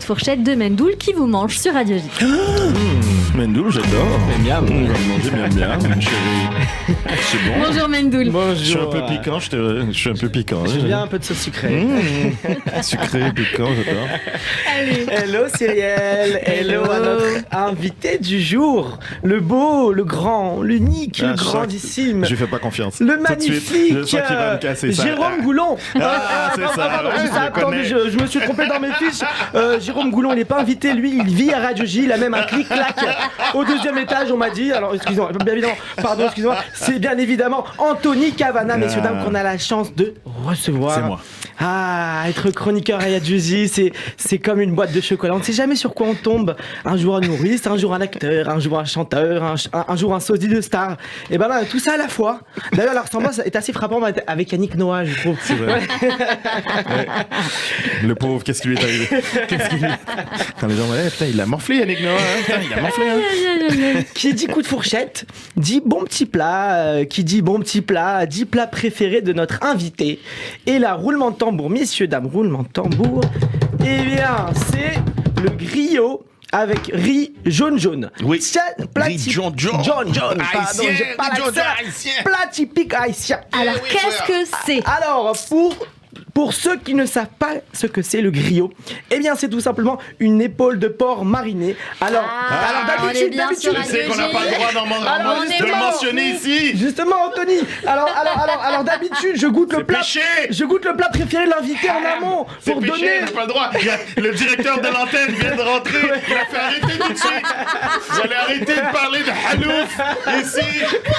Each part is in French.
de fourchette de Mendoul qui vous mange sur Radio J. Mendoul, j'adore. Miam. On va manger bien, chérie. C'est bon. Bonjour Mendoul. Je suis un peu piquant, je suis un peu piquant. J'aime bien un peu de sauce sucrée. Sucré, piquant, j'adore. Allez. Hello Cyrielle, hello à notre invité du jour, le beau, le grand, l'unique, le grandissime, Je lui fais pas confiance. le Tout de suite, magnifique je sens qu'il va me casser ça. Jérôme Goulon. Ah, c'est ça, ouais, je le Attendez, connais. je me suis trompé dans mes fiches. Jérôme Goulon, il n'est pas invité, lui, il vit à Radio J, il a même un clic-clac au deuxième étage, on m'a dit. Alors, excusez-moi, bien évidemment, pardon, excusez-moi, c'est bien évidemment Anthony Cavana, messieurs, dames, qu'on a la chance de recevoir. C'est moi. Ah, être chroniqueur à Radio J, c'est comme une boîte de chocolat. On ne sait jamais sur quoi on tombe. Un jour un humoriste, un jour un acteur, un jour un chanteur, un jour un sosie de star. Et ben là, tout ça à la fois. D'ailleurs, la ressemblance est assez frappante avec Yannick Noah, je trouve. C'est vrai. Ouais. Le pauvre, qu'est-ce qui lui est arrivé? Qu'est-ce qui lui... Quand les gens me disent, putain, il a morflé, Yannick Noah. Hein, putain, il a morflé. Hein. Qui dit coup de fourchette, dit bon petit plat. Qui dit bon petit plat, dit plat préféré de notre invité. Et là, roulement de tambour, messieurs, dames, roulement de tambour. Eh bien, c'est le griot avec riz jaune. Oui. Tiens, plat Riz jaune. Jaune, pardon, Haïtien, j'ai pas riz jaune, l'accent. haïtien. Plat typique haïtien. Alors, qu'est-ce que c'est? Alors, pour ceux qui ne savent pas ce que c'est le griot, eh bien c'est tout simplement une épaule de porc marinée. Alors on est bien sur Je sais qu'on n'a pas le droit Alors, de le mentionner ici. Justement, Anthony. Alors d'habitude, je goûte le C'est plat. péché. Je goûte le plat préféré de l'invité en amont C'est pour péché, donner. on n'a pas le droit. Le directeur de l'antenne vient de rentrer. Il a fait arrêter tout de suite. Vous allez arrêter de parler de halouf ici.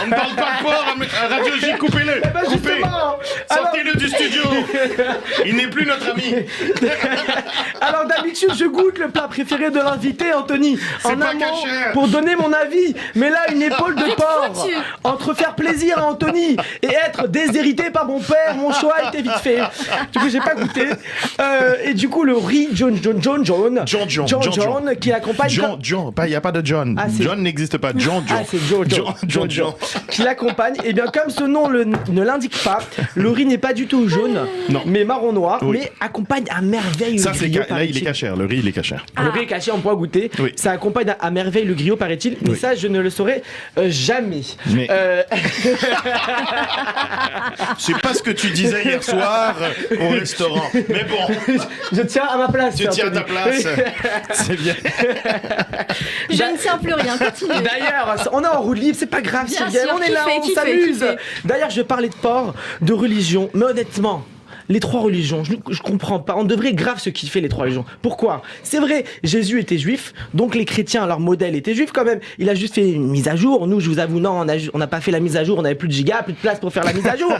On ne parle pas de porc à Radio J. Coupez-le. Ben, Coupez. justement, Sortez-le du studio. Il n'est plus notre ami. Alors d'habitude, je goûte le plat préféré de l'invité, Anthony, C'est en pas amont cachère. pour donner mon avis. Mais là, une épaule de porc foutu. entre faire plaisir à Anthony et être déshérité par mon père, mon choix était vite fait. Du coup, j'ai pas goûté. Et du coup, le riz jaune qui accompagne. John, il n'y a pas de John. Ah, c'est- John n'existe pas. John. Ah, c'est John. Qui l'accompagne. Et bien, comme ce nom ne l'indique pas, le riz n'est pas du tout jaune, Non. mais marron noir, Oui. mais accompagne à merveille Ça, le c'est griot, là, il est paraît-il. cachère. Le riz, il est cachère. Le riz est caché, on pourra goûter. Oui. Ça accompagne à merveille le griot, paraît-il. Mais Oui. ça, je ne le saurais jamais. Mais- Euh, C'est pas ce que tu disais hier soir au restaurant. Mais bon, je tiens à ma place. tu tiens à ta Anthony. place. C'est bien. Je ne tiens plus rien, continuez. D'ailleurs, on est en roue libre, c'est pas grave, Bien Sylviane, sûr, on est là, on kiffez, s'amuse. kiffez. D'ailleurs, je parlais de porc, de religion, mais honnêtement, les trois religions, je comprends pas. On devrait grave se kiffer les trois religions. Pourquoi? C'est vrai, Jésus était juif, donc les chrétiens, leur modèle était juif quand même. Il a juste fait une mise à jour. Nous, je vous avoue, non, on n'a pas fait la mise à jour, on n'avait plus de gigas, plus de place pour faire la mise à jour.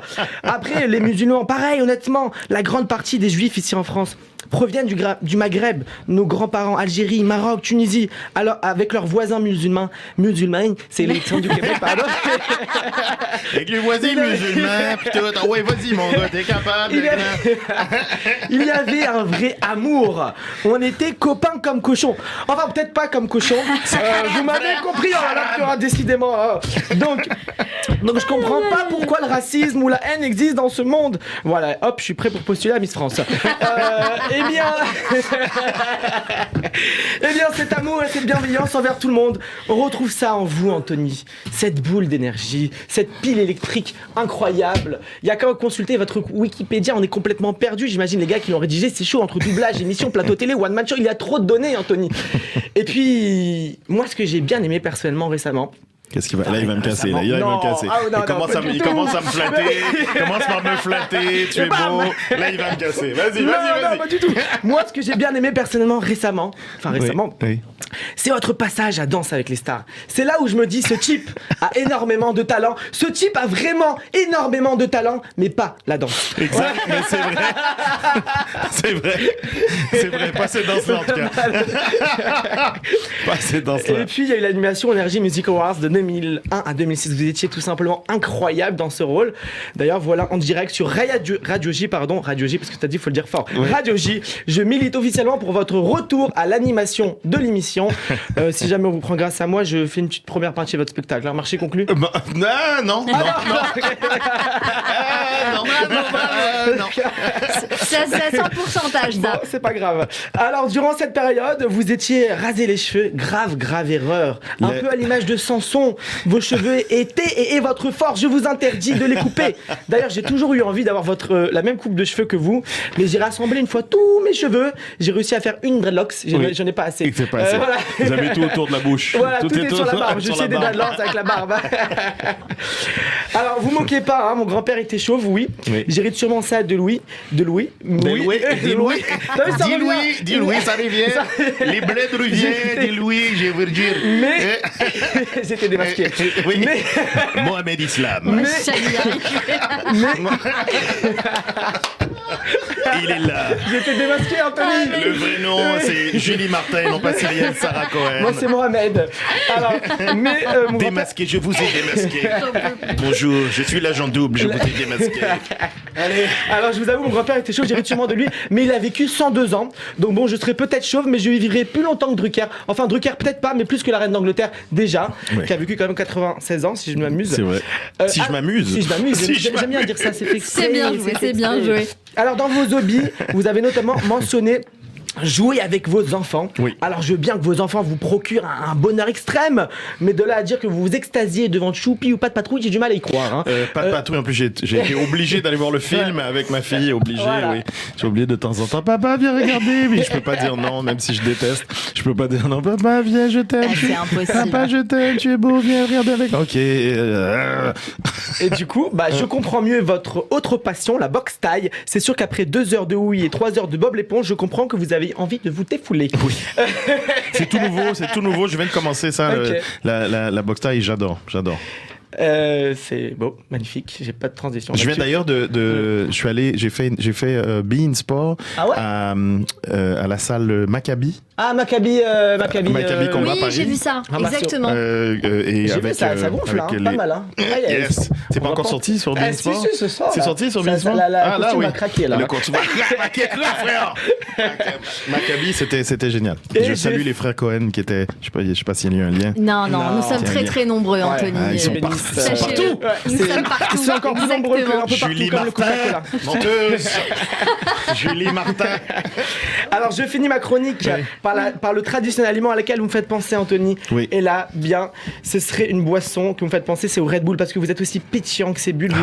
Après, les musulmans, pareil, honnêtement, la grande partie des juifs ici en France proviennent du Maghreb. Nos grands-parents, Algérie, Maroc, Tunisie, alors avec leurs voisins musulmans, c'est l'élection du Québec, pardon. Avec les voisins musulmans, pis tout. Ah ouais, vas-y, mon gars, t'es capable. Il y avait un vrai amour. On était copains comme cochons. Enfin, peut-être pas comme cochons. Vous m'avez compris, là, décidément. Donc, je comprends pas pourquoi le racisme ou la haine existe dans ce monde. Voilà, hop, je suis prêt pour postuler à Miss France. Eh bien, cet amour et cette bienveillance envers tout le monde, on retrouve ça en vous, Anthony. Cette boule d'énergie, cette pile électrique incroyable. Il y a qu'à consulter votre Wikipédia, on est complètement perdu. J'imagine les gars qui l'ont rédigé, c'est chaud entre doublage, émission, plateau télé, one man show. Il y a trop de données, Anthony. Et puis, moi, ce que j'ai bien aimé personnellement récemment. Qu'est-ce qu'il va... Là, il va me casser. Là, il va Non. me casser. Ah, non, il commence, pas à, du il tout. commence à me flatter. Il commence par me flatter. Tu es beau. Là, il va me casser. Vas-y, Non, vas-y. pas du tout. Moi, ce que j'ai bien aimé personnellement récemment, Oui. c'est votre passage à Danse avec les stars. C'est là où je me dis, ce type a énormément de talent. Ce type a vraiment énormément de talent, mais pas la danse. Exact, mais c'est vrai. C'est vrai. C'est vrai. Pas cette danse-là, en tout cas. Pas cette danse-là. Et puis, il y a eu l'animation Energy Music Awards de 2001 à 2006. Vous étiez tout simplement incroyable dans ce rôle. D'ailleurs, voilà, en direct sur Radio J, parce que t'as dit, il faut le dire fort. Oui. Radio J, je milite officiellement pour votre retour à l'animation de l'émission. Si jamais on vous prend grâce à moi, je fais une petite première partie de votre spectacle. Alors, marché conclu. Non. Ah, non. Non. Bravo. Non. Ça, c'est un pourcentage, Bon, ça. c'est pas grave. Alors, durant cette période, vous étiez rasé les cheveux. Grave erreur. Un peu à l'image de Samson. Vos cheveux étaient et votre force. Je vous interdis de les couper. D'ailleurs, j'ai toujours eu envie d'avoir la même coupe de cheveux que vous. Mais j'ai rassemblé une fois tous mes cheveux. J'ai réussi à faire une dreadlocks. J'en ai pas assez. C'est pas assez. Voilà. Vous avez tout autour de la bouche. Voilà, tout est sur la barbe. Je sur sais la des barbe. dreadlocks avec la barbe. Alors, vous moquez pas, hein, mon grand-père était chauve, oui. J'hérite sûrement ça de Louis. Dis Louis. Non, mais ça Dis revient. Louis. Dis Louis, ça revient. Les bleds reviennent. Dis Louis, je veux dire. Mais j'étais démasqué. Oui. Mais Mohamed Islam. Il est là. j'étais démasqué, Anthony. Le vrai nom, c'est Julie Martin, non pas Cyrielle Sarah Cohen. Moi, c'est Mohamed. Alors, mais mon grand-père- Démasqué, je vous ai démasqué. Bonjour, je suis l'agent double, je vous ai démasqué. Allez. Alors, je vous avoue, mon grand-père était chauve, j'hérite sûrement de lui, mais il a vécu 102 ans. Donc bon, je serais peut-être chauve, mais je vivrai plus longtemps que Drucker. Enfin, Drucker peut-être pas, mais plus que la reine d'Angleterre déjà, qui a vécu quand même 96 ans, si je ne m'amuse. C'est vrai. Si je m'amuse. Si je m'amuse, Si je j'aime bien dire ça, c'est fait exprès, C'est bien joué, c'est bien joué. Alors, dans vos hobbies, vous avez notamment mentionné jouer avec vos enfants. Oui. Alors je veux bien que vos enfants vous procurent un bonheur extrême, mais de là à dire que vous vous extasiez devant Choupi ou Pas de Patrouille, j'ai du mal à y croire. Hein. Pas de patrouille, en plus j'ai été obligé d'aller voir le film avec ma fille, obligé, Voilà. oui. J'ai oublié de temps en temps, papa viens regarder, mais je peux pas dire non, même si je déteste. Je peux pas dire non, papa viens, je t'aime. Ah, c'est impossible. Papa je t'aime, tu es beau, viens regarder avec. Ok. Et du coup, je comprends mieux votre autre passion, la boxe taille. C'est sûr qu'après 2 heures de Ouïe et 3 heures de Bob l'éponge, je comprends que vous avez envie de vous défouler. C'est tout nouveau, je viens de commencer ça, Ok. la boxe taille, j'adore. C'est beau, magnifique. J'ai pas de transition. Je viens là-dessus. d'ailleurs je suis allé, j'ai fait Bein Sport Ah ouais à la salle Maccabi. Ah, Maccabi Combat Oui, Paris. j'ai vu ça, Ah, bah, exactement. Et J'ai avec vu ça gonfle, avec hein, pas mal. Hein. Yes. C'est pas On encore va sorti sur Bein Sport. Si, ce soir. C'est là. sorti sur Ça- Bein ça- Sport. La costume va craquer là. Le costume va craquer, frère. Maccabi, c'était génial. Et Je j'ai- salue les frères Cohen qui étaient, je sais pas s'il y a eu un lien. Non, Non, nous sommes tiens, très bien. très nombreux, Anthony. Ah, ils sont Bénisse, Sachez-le. Ouais, Nous sommes partout. C'est encore plus nombreux Exactement. un peu partout Julie comme le Martin, Coca-Cola. menteuse. Julie Martin. Alors je finis ma chronique par le traditionnel aliment à laquelle vous me faites penser, Anthony. Oui. Et là, bien, ce serait une boisson que vous me faites penser, c'est au Red Bull, parce que vous êtes aussi pétillant que ces bulles,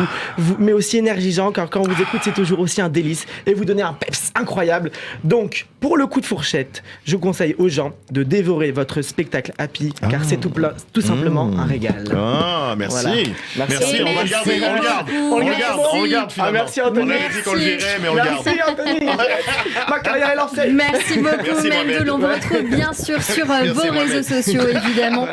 mais aussi énergisant, car quand on vous écoute, c'est toujours aussi un délice, et vous donnez un peps incroyable. Donc, pour le coup de fourchette, je conseille aux gens de dévorer votre spectacle Happy, car c'est tout simplement un régal. Ah, merci. Voilà. Merci. On va le garder, on le garde. beaucoup. On le garde, on le garde Ah, finalement. merci, Anthony. On avait dit qu'on le virait, mais on le garde. Merci, Anthony. Ma carrière est lancée. Merci beaucoup, Merci, Mendoul. Mohamed. On vous retrouve bien sûr sur Merci, vos Mohamed. réseaux sociaux, évidemment.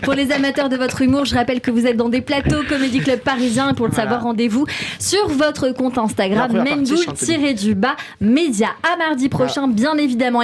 Pour les amateurs de votre humour, je rappelle que vous êtes dans des plateaux Comédie Club parisien. Et pour le savoir, rendez-vous sur votre compte Instagram, La première partie, Mendoul-Média. À mardi prochain, bien évidemment.